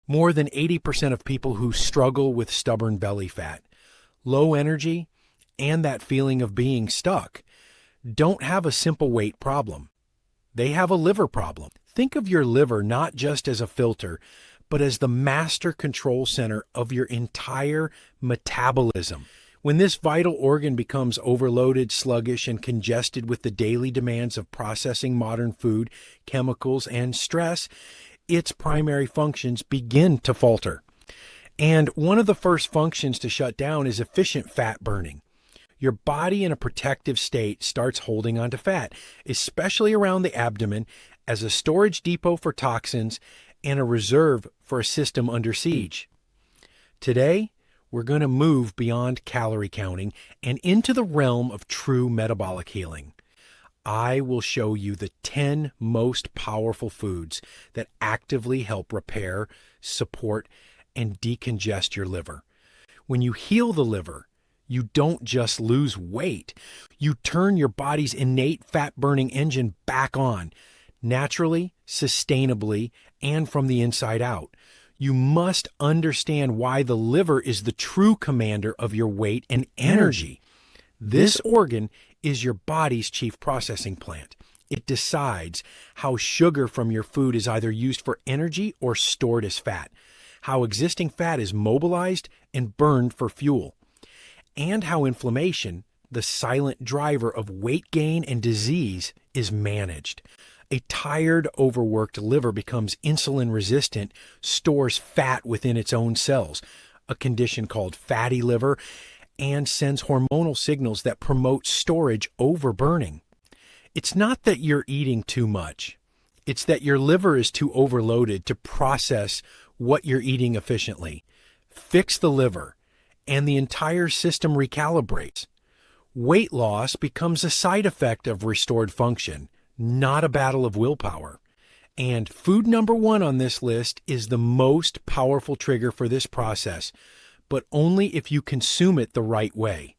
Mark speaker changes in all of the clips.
Speaker 1: More than 80% of people who struggle with stubborn belly fat, low energy, and that feeling of being stuck don't have a simple weight problem. They have a liver problem. Think of your liver not just as a filter, but as the master control center of your entire metabolism. When this vital organ becomes overloaded, sluggish, and congested with the daily demands of processing modern food, chemicals, and stress, its primary functions begin to falter. And one of the first functions to shut down is efficient fat burning. Your body in a protective state starts holding onto fat, especially around the abdomen, as a storage depot for toxins and a reserve for a system under siege. Today, we're going to move beyond calorie counting and into the realm of true metabolic healing. I will show you the 10 most powerful foods that actively help repair, support, and decongest your liver. When you heal the liver, you don't just lose weight. You turn your body's innate fat-burning engine back on, naturally, sustainably, and from the inside out. You must understand why the liver is the true commander of your weight and energy. This organ is your body's chief processing plant. It decides how sugar from your food is either used for energy or stored as fat, how existing fat is mobilized and burned for fuel, and how inflammation, the silent driver of weight gain and disease, is managed. A tired, overworked liver becomes insulin resistant, stores fat within its own cells, a condition called fatty liver, and sends hormonal signals that promote storage over burning. It's not that you're eating too much. It's that your liver is too overloaded to process what you're eating efficiently. Fix the liver, and the entire system recalibrates. Weight loss becomes a side effect of restored function, not a battle of willpower. And food number 1 on this list is the most powerful trigger for this process, but only if you consume it the right way.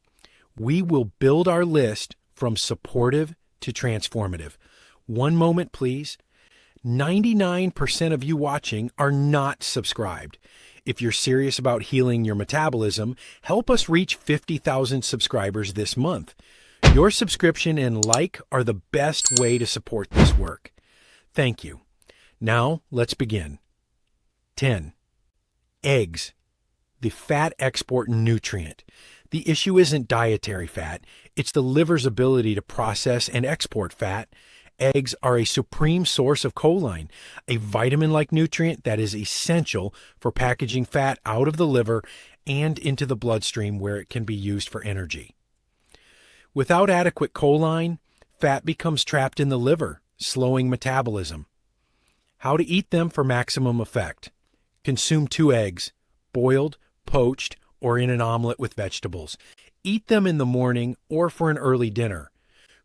Speaker 1: We will build our list from supportive to transformative. One moment, please. 99% of you watching are not subscribed. If you're serious about healing your metabolism, help us reach 50,000 subscribers this month. Your subscription and like are the best way to support this work. Thank you. Now, let's begin. 10. Eggs, the fat export nutrient. The issue isn't dietary fat, it's the liver's ability to process and export fat. Eggs are a supreme source of choline, a vitamin-like nutrient that is essential for packaging fat out of the liver and into the bloodstream where it can be used for energy. Without adequate choline, fat becomes trapped in the liver, slowing metabolism. How to eat them for maximum effect. Consume 2 eggs, boiled, poached, or in an omelet with vegetables. Eat them in the morning or for an early dinner.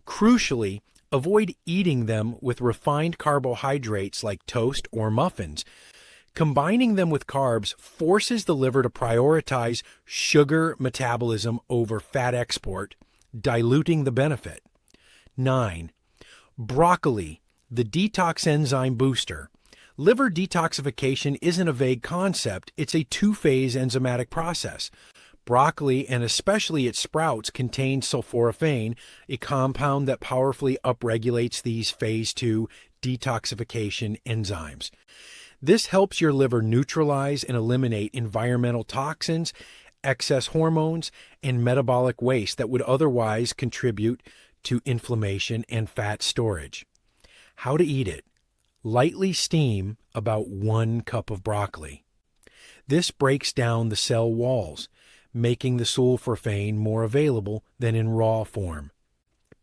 Speaker 1: Crucially, avoid eating them with refined carbohydrates like toast or muffins. Combining them with carbs forces the liver to prioritize sugar metabolism over fat export, diluting the benefit. 9. Broccoli, the detox enzyme booster. Liver detoxification isn't a vague concept, it's a 2-phase enzymatic process. Broccoli, and especially its sprouts, contain sulforaphane, a compound that powerfully upregulates these phase 2 detoxification enzymes. This helps your liver neutralize and eliminate environmental toxins, excess hormones, and metabolic waste that would otherwise contribute to inflammation and fat storage. How to eat it. Lightly steam about 1 cup of broccoli. This breaks down the cell walls, making the sulforaphane more available than in raw form.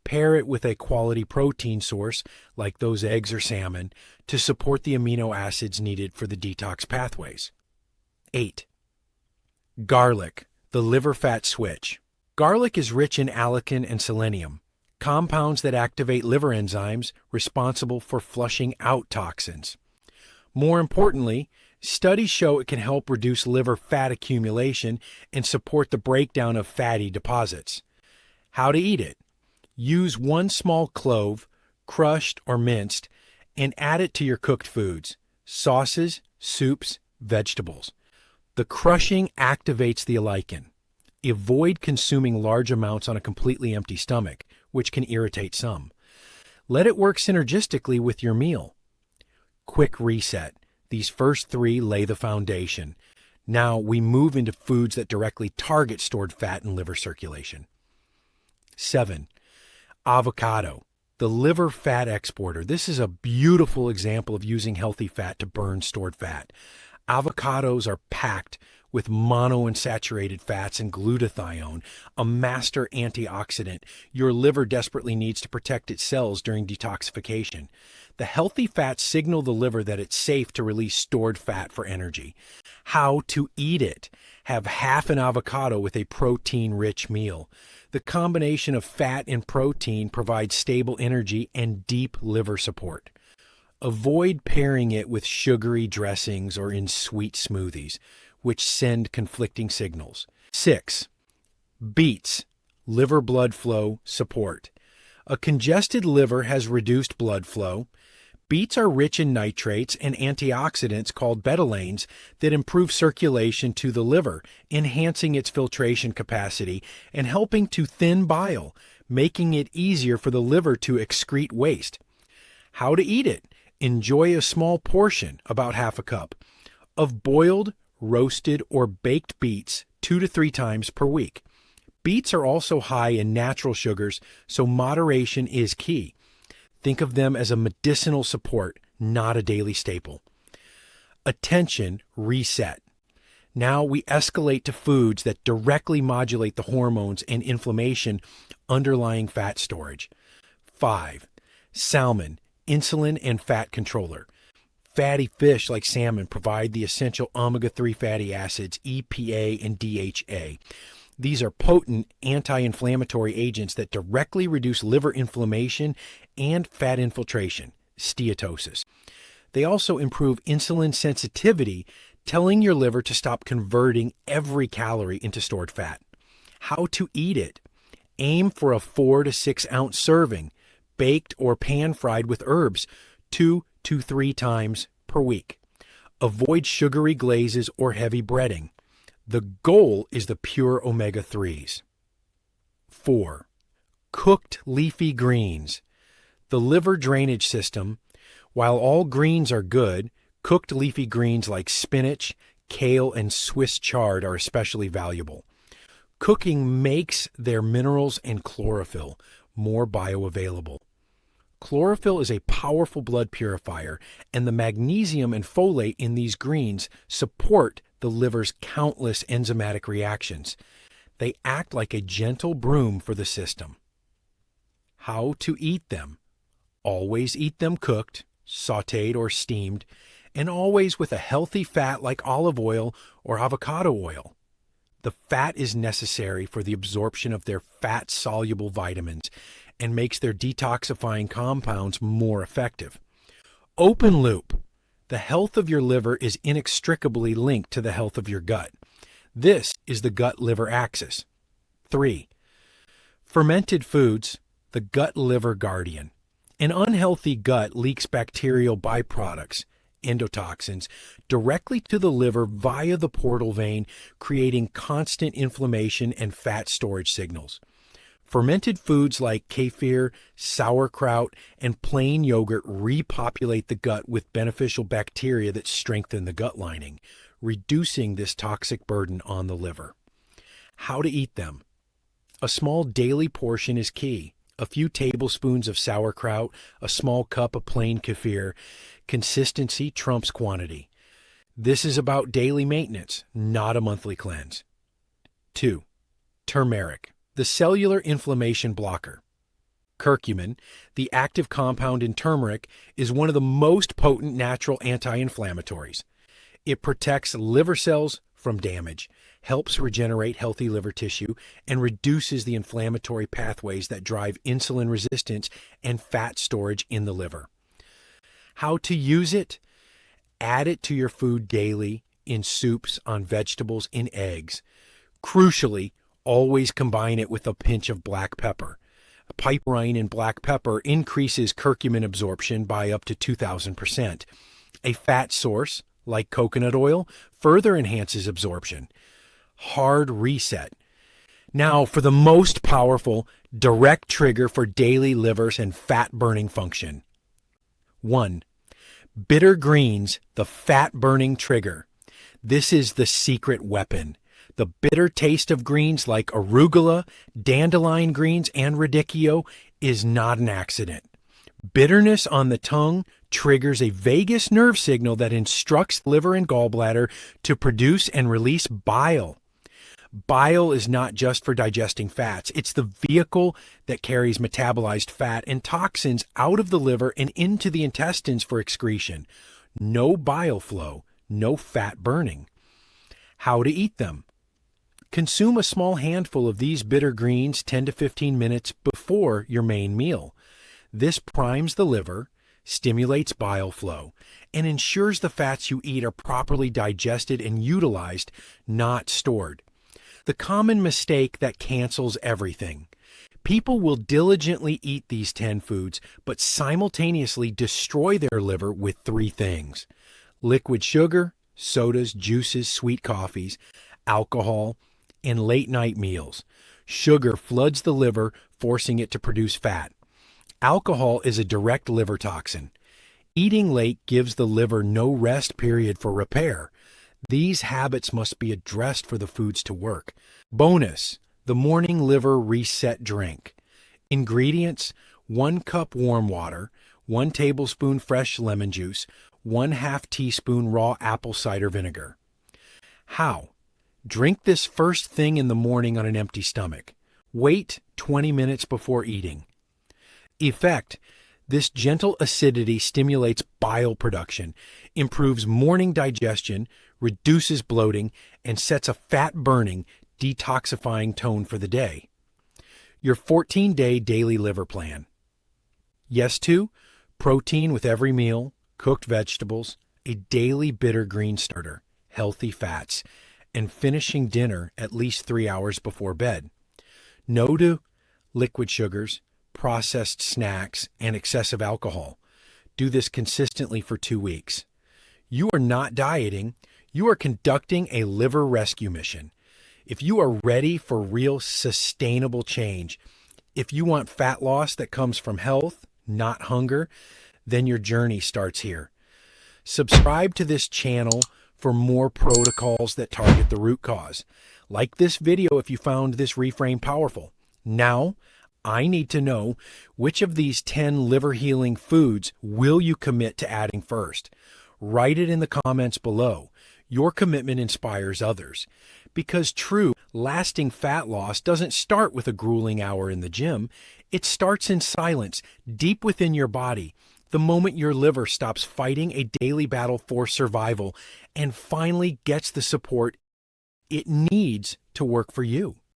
Speaker 1: Pair it with a quality protein source, like those eggs or salmon, to support the amino acids needed for the detox pathways. 8. Garlic, the liver fat switch. Garlic is rich in allicin and selenium, compounds that activate liver enzymes responsible for flushing out toxins. More importantly, studies show it can help reduce liver fat accumulation and support the breakdown of fatty deposits. How to eat it. Use 1 small clove, crushed or minced, and add it to your cooked foods, sauces, soups, Vegetables. The crushing activates the lichen. Avoid consuming large amounts on a completely empty stomach, which can irritate some. Let it work synergistically with your meal. Quick reset. These first three lay the foundation. Now we move into foods that directly target stored fat and liver circulation. 7. Avocado, the liver fat exporter. This is a beautiful example of using healthy fat to burn stored fat. Avocados are packed with monounsaturated fats and glutathione, a master antioxidant your liver desperately needs to protect its cells during detoxification. The healthy fats signal the liver that it's safe to release stored fat for energy. How to eat it. Have half an avocado with a protein-rich meal. The combination of fat and protein provides stable energy and deep liver support. Avoid pairing it with sugary dressings or in sweet smoothies, which send conflicting signals. 6. Beets, liver blood flow support. A congested liver has reduced blood flow. Beets are rich in nitrates and antioxidants called betalains that improve circulation to the liver, enhancing its filtration capacity and helping to thin bile, making it easier for the liver to excrete waste. How to eat it? Enjoy a small portion, about half a cup, of boiled, roasted, or baked beets 2 to 3 times per week. Beets are also high in natural sugars, so moderation is key. Think of them as a medicinal support, not a daily staple. Attention, reset. Now we escalate to foods that directly modulate the hormones and inflammation underlying fat storage. 5. Salmon, insulin and fat controller. Fatty fish like salmon provide the essential omega-3 fatty acids, EPA and DHA. These are potent anti-inflammatory agents that directly reduce liver inflammation and fat infiltration, steatosis. They also improve insulin sensitivity, telling your liver to stop converting every calorie into stored fat. How to eat it? Aim for a 4 to 6 ounce serving, baked or pan-fried with herbs, 2 to 3 times per week. Avoid sugary glazes or heavy breading. The goal is the pure omega-3s. 4. Cooked leafy greens. The liver drainage system. While all greens are good, cooked leafy greens like spinach, kale, and Swiss chard are especially valuable. Cooking makes their minerals and chlorophyll more bioavailable. Chlorophyll is a powerful blood purifier, and the magnesium and folate in these greens support the liver's countless enzymatic reactions. They act like a gentle broom for the system. How to eat them? Always eat them cooked, sautéed, or steamed, and always with a healthy fat like olive oil or avocado oil. The fat is necessary for the absorption of their fat-soluble vitamins and makes their detoxifying compounds more effective. Open loop. The health of your liver is inextricably linked to the health of your gut. This is the gut-liver axis. 3. Fermented foods, the gut-liver guardian. An unhealthy gut leaks bacterial byproducts, endotoxins, directly to the liver via the portal vein, creating constant inflammation and fat storage signals. Fermented foods like kefir, sauerkraut, and plain yogurt repopulate the gut with beneficial bacteria that strengthen the gut lining, reducing this toxic burden on the liver. How to eat them? A small daily portion is key. A few tablespoons of sauerkraut, a small cup of plain kefir. Consistency trumps quantity. This is about daily maintenance, not a monthly cleanse. 2. Turmeric, the cellular inflammation blocker. Curcumin, the active compound in turmeric, is one of the most potent natural anti-inflammatories. It protects liver cells from damage, helps regenerate healthy liver tissue, and reduces the inflammatory pathways that drive insulin resistance and fat storage in the liver. How to use it? Add it to your food daily, in soups, on vegetables, in eggs. Crucially, always combine it with a pinch of black pepper. Piperine in black pepper increases curcumin absorption by up to 2,000%. A fat source, like coconut oil, further enhances absorption. Hard reset. Now, for the most powerful, direct trigger for daily livers and fat-burning function. 1. Bitter greens, the fat-burning trigger. This is the secret weapon. The bitter taste of greens like arugula, dandelion greens, and radicchio is not an accident. Bitterness on the tongue triggers a vagus nerve signal that instructs liver and gallbladder to produce and release bile. Bile is not just for digesting fats. It's the vehicle that carries metabolized fat and toxins out of the liver and into the intestines for excretion. No bile flow, no fat burning. How to eat them? Consume a small handful of these bitter greens 10 to 15 minutes before your main meal. This primes the liver, stimulates bile flow, and ensures the fats you eat are properly digested and utilized, not stored. The common mistake that cancels everything. People will diligently eat these 10 foods, but simultaneously destroy their liver with 3 things: liquid sugar, sodas, juices, sweet coffees, alcohol, and late-night meals. Sugar floods the liver, forcing it to produce fat. Alcohol is a direct liver toxin. Eating late gives the liver no rest period for repair. These habits must be addressed for the foods to work. Bonus, the morning liver reset drink. Ingredients: 1 cup warm water, 1 tablespoon fresh lemon juice, 1/2 teaspoon raw apple cider vinegar. How? Drink this first thing in the morning on an empty stomach. Wait 20 minutes before eating. Effect: this gentle acidity stimulates bile production, improves morning digestion, reduces bloating, and sets a fat-burning, detoxifying tone for the day. Your 14-day daily liver plan. Yes to protein with every meal, cooked vegetables, a daily bitter green starter, healthy fats, and finishing dinner at least 3 hours before bed. No to liquid sugars, processed snacks, and excessive alcohol. Do this consistently for 2 weeks. You are not dieting, you are conducting a liver rescue mission. If you are ready for real sustainable change, if you want fat loss that comes from health, not hunger, then your journey starts here. Subscribe to this channel for more protocols that target the root cause. Like this video if you found this reframe powerful. Now, I need to know which of these 10 liver healing foods will you commit to adding first. Write it in the comments below. Your commitment inspires others. Because true, lasting fat loss doesn't start with a grueling hour in the gym. It starts in silence, deep within your body, the moment your liver stops fighting a daily battle for survival and finally gets the support it needs to work for you.